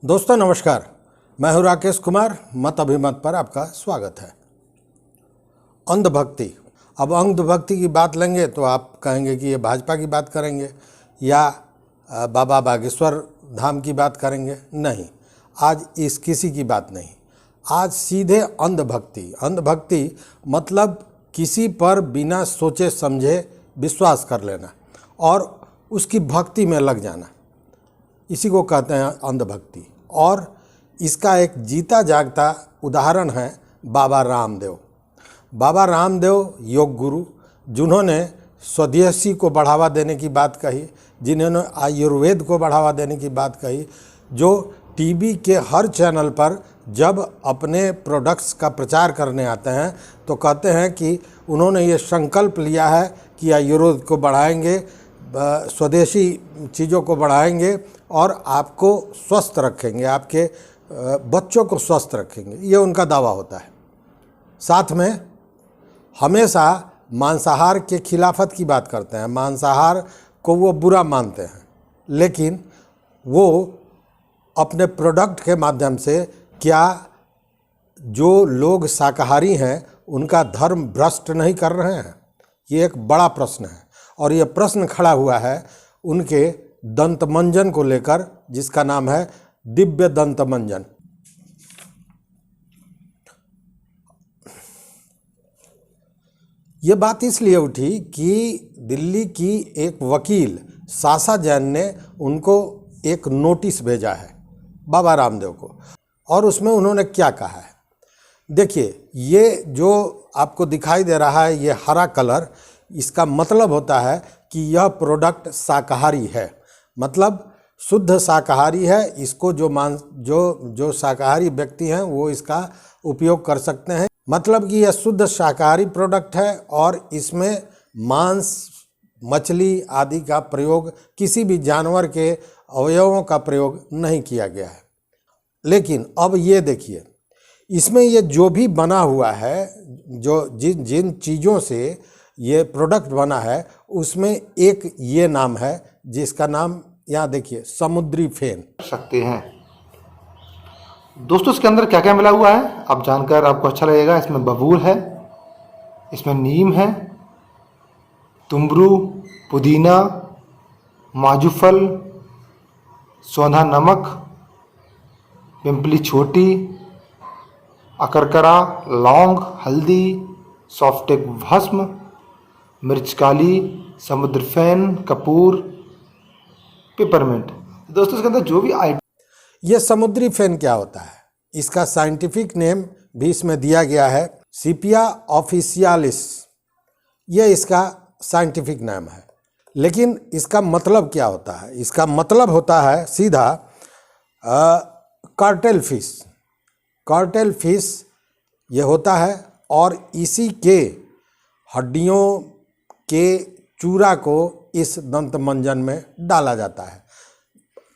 दोस्तों नमस्कार, मैं हूं राकेश कुमार। मत अभिमत पर आपका स्वागत है। अंधभक्ति। अब अंधभक्ति की बात लेंगे तो आप कहेंगे कि ये भाजपा की बात करेंगे या बाबा बागेश्वर धाम की बात करेंगे। नहीं, आज इस किसी की बात नहीं। आज सीधे अंधभक्ति। अंधभक्ति मतलब किसी पर बिना सोचे समझे विश्वास कर लेना और उसकी भक्ति में लग जाना, इसी को कहते हैं अंधभक्ति। और इसका एक जीता जागता उदाहरण है बाबा रामदेव। बाबा रामदेव योग गुरु, जिन्होंने स्वदेशी को बढ़ावा देने की बात कही, जिन्होंने आयुर्वेद को बढ़ावा देने की बात कही, जो टीवी के हर चैनल पर जब अपने प्रोडक्ट्स का प्रचार करने आते हैं तो कहते हैं कि उन्होंने ये संकल्प लिया है कि आयुर्वेद को बढ़ाएंगे, स्वदेशी चीज़ों को बढ़ाएंगे और आपको स्वस्थ रखेंगे, आपके बच्चों को स्वस्थ रखेंगे, ये उनका दावा होता है। साथ में हमेशा मांसाहार के खिलाफत की बात करते हैं। मांसाहार को वो बुरा मानते हैं, लेकिन वो अपने प्रोडक्ट के माध्यम से क्या जो लोग शाकाहारी हैं उनका धर्म भ्रष्ट नहीं कर रहे हैं? ये एक बड़ा प्रश्न है। और ये प्रश्न खड़ा हुआ है उनके दंतमंजन को लेकर, जिसका नाम है दिव्य दंतमंजन। ये बात इसलिए उठी कि दिल्ली की एक वकील साशा जैन ने उनको एक नोटिस भेजा है बाबा रामदेव को, और उसमें उन्होंने क्या कहा है देखिए। ये जो आपको दिखाई दे रहा है, ये हरा कलर, इसका मतलब होता है कि यह प्रोडक्ट शाकाहारी है, मतलब शुद्ध शाकाहारी है। इसको जो शाकाहारी व्यक्ति हैं वो इसका उपयोग कर सकते हैं। मतलब कि यह शुद्ध शाकाहारी प्रोडक्ट है और इसमें मांस, मछली आदि का प्रयोग, किसी भी जानवर के अवयवों का प्रयोग नहीं किया गया है। लेकिन अब ये देखिए, इसमें ये जो भी बना हुआ है, जो जिन चीज़ों से ये प्रोडक्ट बना है, उसमें एक ये नाम है जिसका नाम यहाँ देखिए, समुद्री फेन। सकते हैं दोस्तों, इसके अंदर क्या क्या मिला हुआ है आप जानकर आपको अच्छा लगेगा। इसमें बबूल है, इसमें नीम है, तुम्बरू, पुदीना, माजूफल, सोंधा नमक, पिंपली छोटी, अकरकरा, लौंग, हल्दी, सॉफ्टेक भस्म, मिर्च काली, समुद्र फेन, कपूर, पेपरमिंट। दोस्तों इसके अंदर जो भी ये समुद्री फेन क्या होता है, इसका साइंटिफिक नेम भी इसमें दिया गया है, सीपिया ऑफिशियालिस। ये इसका साइंटिफिक नाम है। लेकिन इसका मतलब क्या होता है? इसका मतलब होता है सीधा कार्टेल फिश। कार्टेल फिश ये होता है और इसी के हड्डियों के चूरा को इस दंतमंजन में डाला जाता है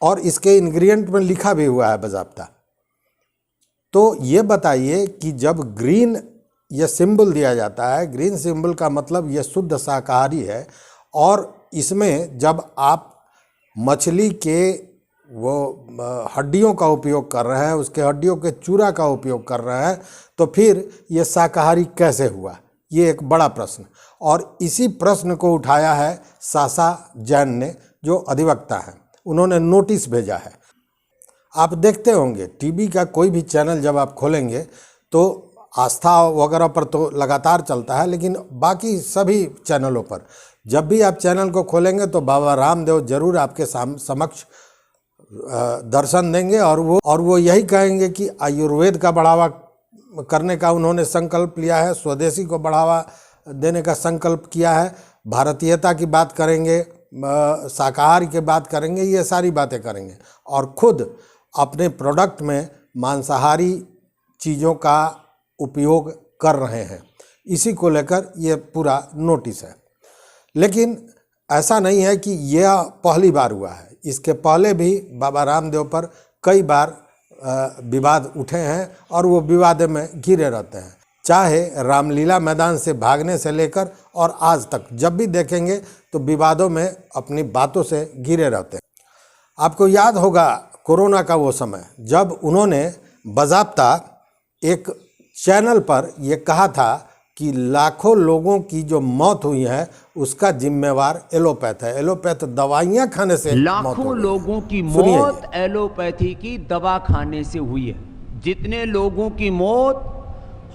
और इसके इंग्रेडिएंट में लिखा भी हुआ है बाज़ाब्ता। तो ये बताइए कि जब ग्रीन ये सिंबल दिया जाता है, ग्रीन सिंबल का मतलब ये शुद्ध शाकाहारी है, और इसमें जब आप मछली के वो हड्डियों का उपयोग कर रहे हैं, उसके हड्डियों के चूरा का उपयोग कर रहे हैं, तो फिर ये शाकाहारी कैसे हुआ? ये एक बड़ा प्रश्न। और इसी प्रश्न को उठाया है साशा जैन ने, जो अधिवक्ता हैं। उन्होंने नोटिस भेजा है। आप देखते होंगे टीवी का कोई भी चैनल जब आप खोलेंगे तो आस्था वगैरह पर तो लगातार चलता है, लेकिन बाकी सभी चैनलों पर जब भी आप चैनल को खोलेंगे तो बाबा रामदेव जरूर आपके समक्ष दर्शन देंगे और वो यही कहेंगे कि आयुर्वेद का बढ़ावा करने का उन्होंने संकल्प लिया है, स्वदेशी को बढ़ावा देने का संकल्प किया है, भारतीयता की बात करेंगे, शाकाहारी की बात करेंगे, ये सारी बातें करेंगे, और खुद अपने प्रोडक्ट में मांसाहारी चीज़ों का उपयोग कर रहे हैं। इसी को लेकर ये पूरा नोटिस है। लेकिन ऐसा नहीं है कि यह पहली बार हुआ है। इसके पहले भी बाबा रामदेव पर कई बार विवाद उठे हैं और वो विवाद में घिरे रहते हैं, चाहे रामलीला मैदान से भागने से लेकर और आज तक जब भी देखेंगे तो विवादों में अपनी बातों से घिरे रहते हैं। आपको याद होगा कोरोना का वो समय जब उन्होंने बाज़ाब्ता एक चैनल पर ये कहा था कि लाखों लोगों की जो मौत हुई है उसका जिम्मेवार एलोपैथ है, एलोपैथ दवाइयाँ खाने से मौत हो लाखों गई। लोगों की सुनिए मौत एलोपैथी की दवा खाने से हुई है। जितने लोगों की मौत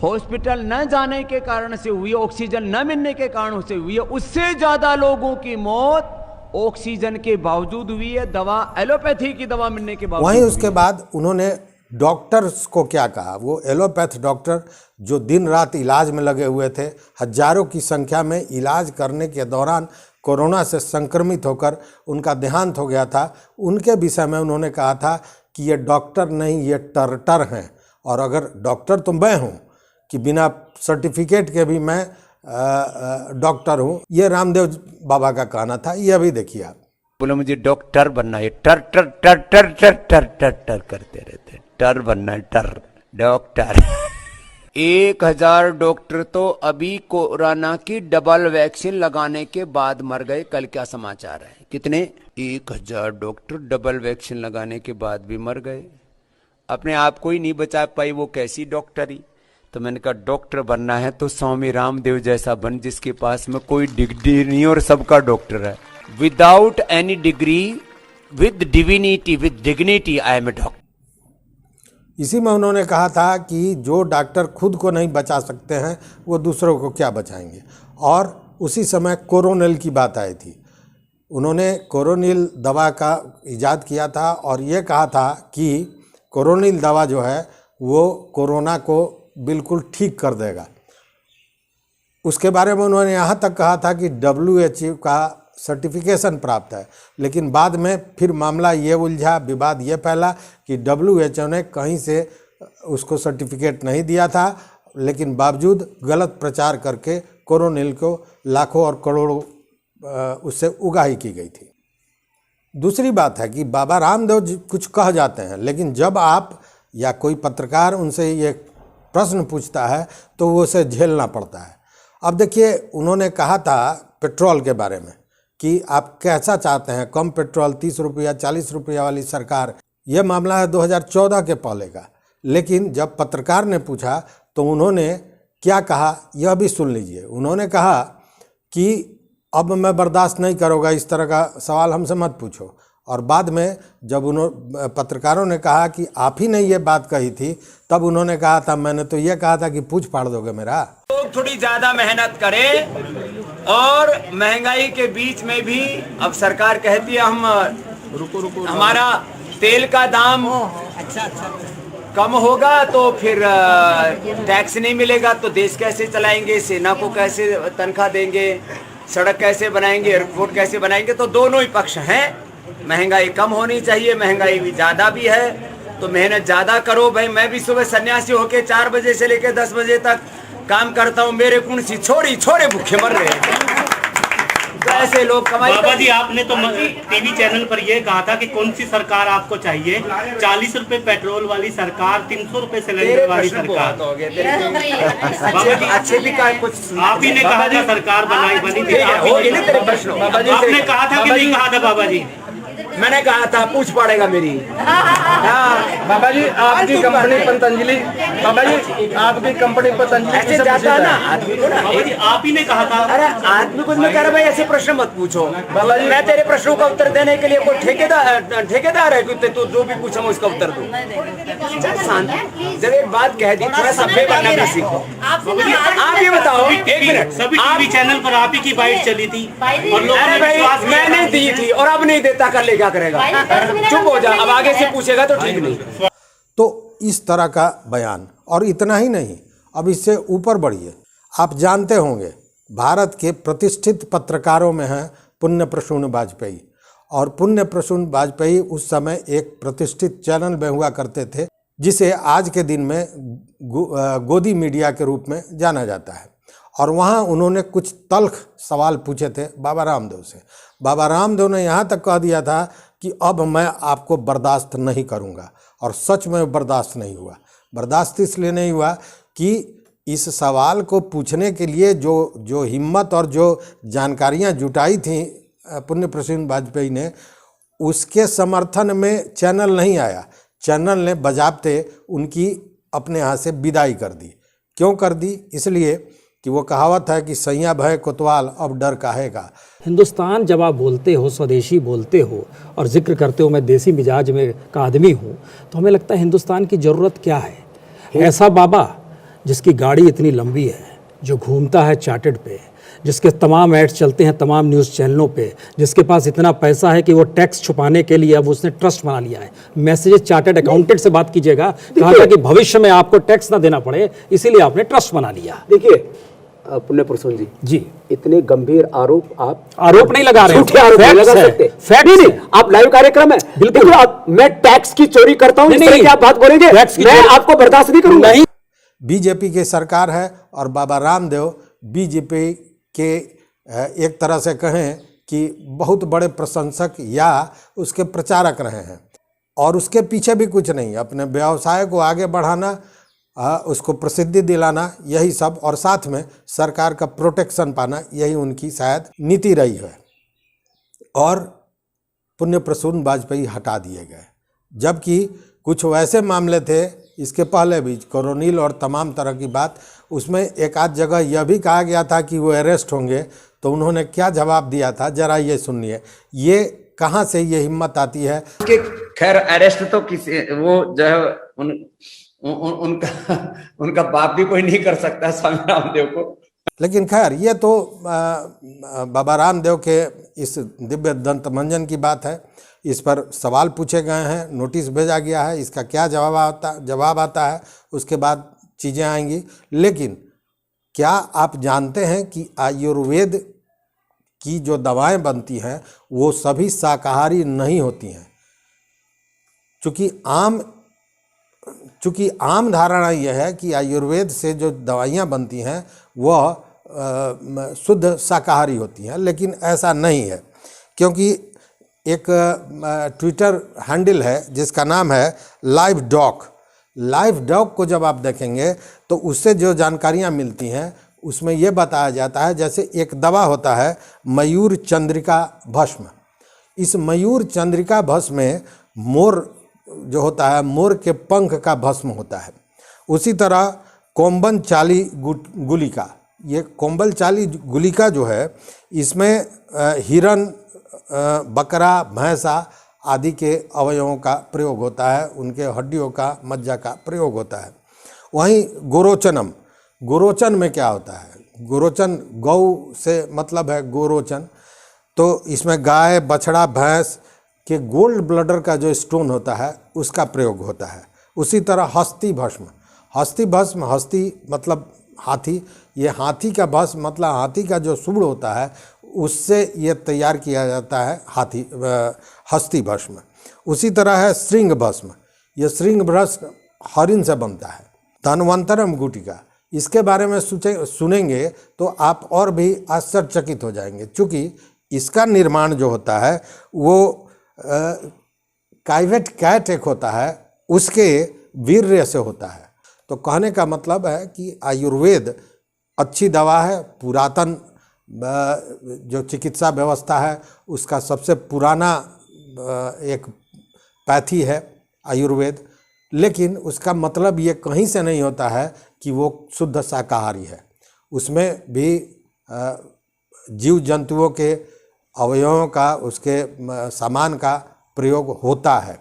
हॉस्पिटल न जाने के कारण से हुई है, ऑक्सीजन न मिलने के कारण से हुई है, उससे ज्यादा लोगों की मौत ऑक्सीजन के बावजूद हुई है, दवा एलोपैथी की दवा मिलने के बावजूद वहीं हुई उसके है। बाद उन्होंने डॉक्टर्स को क्या कहा, वो एलोपैथ डॉक्टर जो दिन रात इलाज में लगे हुए थे, हजारों की संख्या में इलाज करने के दौरान कोरोना से संक्रमित होकर उनका देहांत हो गया था, उनके विषय में उन्होंने कहा था कि ये डॉक्टर नहीं, ये टर्टर हैं। और अगर डॉक्टर तो मैं हूँ कि बिना सर्टिफिकेट के भी मैं डॉक्टर हूँ, ये रामदेव बाबा का कहना था। ये अभी देखिए आप। बोले मुझे डॉक्टर बनना है, टर टर टर टर टर टर टर टर करते रहते, टर बनना है, टर डॉक्टर 1000 डॉक्टर तो अभी कोरोना की डबल वैक्सीन लगाने के बाद मर गए। कल क्या समाचार है? कितने? 1000 डॉक्टर डबल वैक्सीन लगाने के बाद भी मर गए। अपने आप को ही नहीं बचा पाई, वो कैसी डॉक्टरी? तो मैंने कहा डॉक्टर बनना है तो स्वामी रामदेव जैसा बन, जिसके पास में कोई डिग्री नहीं और सबका डॉक्टर है। Without any degree, with divinity, with dignity, I am a doctor. इसी में उन्होंने कहा था कि जो डॉक्टर खुद को नहीं बचा सकते हैं वो दूसरों को क्या बचाएंगे। और उसी समय कोरोनिल की बात आई थी। उन्होंने कोरोनिल दवा का इजाद किया था और ये कहा था कि कोरोनिल दवा जो है वो कोरोना को बिल्कुल ठीक कर देगा। उसके बारे में उन्होंने यहाँ तक कहा था कि WHO का सर्टिफिकेशन प्राप्त है, लेकिन बाद में फिर मामला ये उलझा, विवाद ये फैला कि WHO ने कहीं से उसको सर्टिफिकेट नहीं दिया था, लेकिन बावजूद गलत प्रचार करके कोरोनिल को लाखों और करोड़ों उससे उगाही की गई थी। दूसरी बात है कि बाबा रामदेव जी कुछ कह जाते हैं, लेकिन जब आप या कोई पत्रकार उनसे ये प्रश्न पूछता है तो वो उसे झेलना पड़ता है। अब देखिए, उन्होंने कहा था पेट्रोल के बारे में कि आप कैसा चाहते हैं, कम पेट्रोल, 30 रुपया 40 रुपया वाली सरकार। यह मामला है 2014 के पहले का। लेकिन जब पत्रकार ने पूछा तो उन्होंने क्या कहा, यह भी सुन लीजिए। उन्होंने कहा कि अब मैं बर्दाश्त नहीं करूँगा, इस तरह का सवाल हमसे मत पूछो। और बाद में जब पत्रकारों ने कहा कि आप ही ने ये बात कही थी, तब उन्होंने कहा था मैंने तो ये कहा था कि पूछ फाड़ दोगे मेरा। लोग थोड़ी ज्यादा मेहनत करें और महंगाई के बीच में भी अब सरकार कहती है हम रुको हमारा तेल का दाम कम होगा तो फिर टैक्स नहीं मिलेगा तो देश कैसे चलाएंगे, सेना को कैसे तनख्वाह देंगे, सड़क कैसे बनाएंगे, एयरपोर्ट कैसे बनाएंगे। तो दोनों ही पक्ष हैं। महंगाई कम होनी चाहिए, महंगाई भी ज़्यादा भी है, तो मेहनत ज़्यादा करो भाई। मैं भी सुबह सन्यासी होके 4 बजे से लेकर 10 बजे तक काम करता हूँ, मेरे कुंसी छोरे भूखे मर रहे हैं। तो ऐसे लोग कमाई। बाबा जी, आपने तो टीवी चैनल पर यह कहा था कि कौन सी सरकार आपको चाहिए? 40 रुपए पेट्रोल वाली सरकार, 300 रुपए सिलेंडर वाली सरकार। अच्छे भी का कुछ आप ही ने कहा था सरकार बनी थी। आपने कहा था कि नहीं कहा था? बाबा जी मैंने कहा था पूछ पड़ेगा मेरी। हाँ बाबा जी, आपकी कंपनी पतंजलि, बाबा जी आपकी कंपनी पतंजलि ऐसे जाता है ना आदमी को ना। बाबा जी, आप ही ने कहा था। अरे आदमी को मैं कह रहा भाई ऐसे प्रश्न मत पूछो बाबा जी। मैं तेरे प्रश्नों का उत्तर देने के लिए कोई ठेकेदार है कि तू जो भी पूछा मैं उसका उत्तर दूं? जब एक बात कह दी, थोड़ा सभ्य बनना भी सीखो। आप ये बताओ, एक मिनट, सभी टीवी चैनल पर आप ही की बाइट चली थी और लोगों ने विश्वास किया। मैंने दी थी और अब नहीं देता, कर ले क्या करेगा? चुप हो जा, अब आगे से पूछेगा तो ठीक नहीं। तो इस तरह का बयान। और इतना ही नहीं, अब इससे ऊपर बढ़िए। आप जानते होंगे भारत के प्रतिष्ठित पत्रकारों में हैं पुण्य प्रसून वाजपेयी। और पुण्य प्रसून वाजपेयी उस समय एक प्रतिष्ठित चैनल में हुआ करते थे, जिसे आज के दिन में गोदी मीडिया के रूप में जाना जाता है। और वहाँ उन्होंने कुछ तल्ख सवाल पूछे थे बाबा रामदेव से। बाबा रामदेव ने यहाँ तक कह दिया था कि अब मैं आपको बर्दाश्त नहीं करूँगा। और सच में बर्दाश्त नहीं हुआ। बर्दाश्त इसलिए नहीं हुआ कि इस सवाल को पूछने के लिए जो हिम्मत और जो जानकारियाँ जुटाई थी पुण्य प्रसून वाजपेयी ने, उसके समर्थन में चैनल नहीं आया। चैनल ने बजाबते उनकी अपने यहाँ से विदाई कर दी। क्यों कर दी? इसलिए कि वो कहावत है कि सैया भय कोतवाल अब डर काहेगा। हिंदुस्तान जब आप बोलते हो, स्वदेशी बोलते हो और जिक्र करते हो मैं देसी मिजाज में का आदमी हूँ, तो हमें लगता है हिंदुस्तान की ज़रूरत क्या है? ऐसा बाबा जिसकी गाड़ी इतनी लंबी है, जो घूमता है चार्टर्ड पे, जिसके तमाम एड्स चलते हैं तमाम न्यूज़ चैनलों पे, जिसके पास इतना पैसा है कि वो टैक्स छुपाने के लिए अब उसने ट्रस्ट बना लिया है। मैसेजेस चार्टर्ड अकाउंटेंट से बात कीजिएगा, कहा था कि भविष्य में आपको टैक्स ना देना पड़े, इसीलिए आपने ट्रस्ट बना लिया। देखिए पुण्य प्रसून जी, इतने गंभीर आरोप नहीं लगा रहे हैं, झूठे आरोप नहीं लगा सकते। नहीं, आप लाइव कार्यक्रम है, बिल्कुल आप, मैं टैक्स की चोरी करता हूं, इस तरह की आप बात बोलेंगे, मैं आपको बर्दाश्त नहीं करूंगा। बीजेपी की सरकार है और बाबा रामदेव बीजेपी के एक तरह से कहें कि बहुत बड़े प्रशंसक या उसके प्रचारक रहे हैं, और उसके पीछे भी कुछ नहीं, अपने व्यवसाय को आगे बढ़ाना, उसको प्रसिद्धि दिलाना, यही सब, और साथ में सरकार का प्रोटेक्शन पाना, यही उनकी शायद नीति रही है। और पुण्य प्रसून वाजपेयी हटा दिए गए, जबकि कुछ वैसे मामले थे इसके पहले भी, कोरोनिल और तमाम तरह की बात, उसमें एक आध जगह यह भी कहा गया था कि वो अरेस्ट होंगे, तो उन्होंने क्या जवाब दिया था जरा ये सुनिए। ये कहाँ से ये हिम्मत आती है कि खैर अरेस्ट तो किसी, वो जो है उनका बाप भी कोई नहीं कर सकता स्वामी रामदेव को। लेकिन खैर ये तो बाबा रामदेव के इस दिव्य दंत मंजन की बात है। इस पर सवाल पूछे गए हैं, नोटिस भेजा गया है, इसका क्या जवाब आता है उसके बाद चीज़ें आएंगी। लेकिन क्या आप जानते हैं कि आयुर्वेद की जो दवाएं बनती हैं वो सभी शाकाहारी नहीं होती हैं? चूँकि आम धारणा यह है कि आयुर्वेद से जो दवाइयाँ बनती हैं वह शुद्ध शाकाहारी होती हैं, लेकिन ऐसा नहीं है। क्योंकि एक ट्विटर हैंडल है जिसका नाम है लाइव डॉक को जब आप देखेंगे तो उससे जो जानकारियाँ मिलती हैं उसमें यह बताया जाता है, जैसे एक दवा होता है मयूर चंद्रिका भस्म। इस मयूर चंद्रिका भस्म में मोर जो होता है, मोर के पंख का भस्म होता है। उसी तरह कोम्बन चाली गुलिका, ये कोम्बल चाली गुलिका जो है इसमें हिरन, बकरा, भैंसा आदि के अवयवों का प्रयोग होता है, उनके हड्डियों का, मज्जा का प्रयोग होता है। वहीं गोरोचन में क्या होता है? गोरोचन, गौ से मतलब है गोरोचन, तो इसमें गाय, बछड़ा, भैंस के गोल्ड ब्लडर का जो स्टोन होता है उसका प्रयोग होता है। उसी तरह हस्ती भस्म, हस्ती मतलब हाथी, ये हाथी का भस्म मतलब हाथी का जो सूंड होता है उससे ये तैयार किया जाता है हस्ती भस्म। उसी तरह है श्रृंग भस्म, ये श्रृंग भस्म हरिण से बनता है। धन्वंतरम गुटिका, इसके बारे में सुनेंगे तो आप और भी आश्चर्यचकित हो जाएंगे, क्योंकि इसका निर्माण जो होता है वो काइवेट कैट एक होता है, उसके वीर्य से होता है। तो कहने का मतलब है कि आयुर्वेद अच्छी दवा है, पुरातन जो चिकित्सा व्यवस्था है उसका सबसे पुराना एक पैथी है आयुर्वेद। लेकिन उसका मतलब ये कहीं से नहीं होता है कि वो शुद्ध शाकाहारी है। उसमें भी जीव जंतुओं के अवयवों का, उसके सामान का प्रयोग होता है।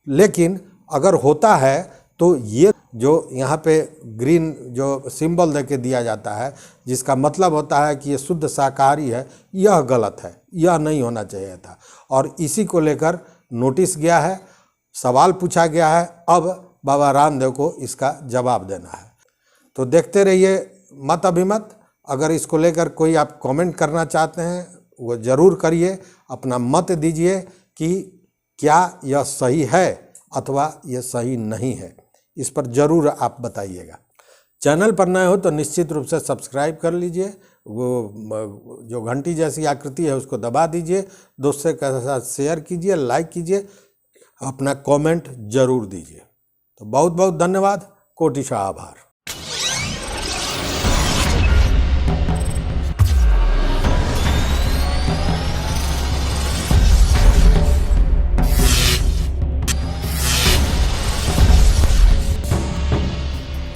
लेकिन अगर होता है तो ये जो यहाँ पे ग्रीन जो सिंबल देके दिया जाता है, जिसका मतलब होता है कि ये शुद्ध शाकाहारी है, यह गलत है, यह नहीं होना चाहिए था। और इसी को लेकर नोटिस गया है, सवाल पूछा गया है, अब बाबा रामदेव को इसका जवाब देना है। तो देखते रहिए मत अभिमत। अगर इसको लेकर कोई आप कमेंट करना चाहते हैं वो ज़रूर करिए, अपना मत दीजिए कि क्या यह सही है अथवा यह सही नहीं है, इस पर ज़रूर आप बताइएगा। चैनल पर नए हो तो निश्चित रूप से सब्सक्राइब कर लीजिए, वो जो घंटी जैसी आकृति है उसको दबा दीजिए, दोस्तों के साथ शेयर कीजिए, लाइक कीजिए, अपना कमेंट ज़रूर दीजिए। तो बहुत बहुत धन्यवाद, कोटिशा आभार।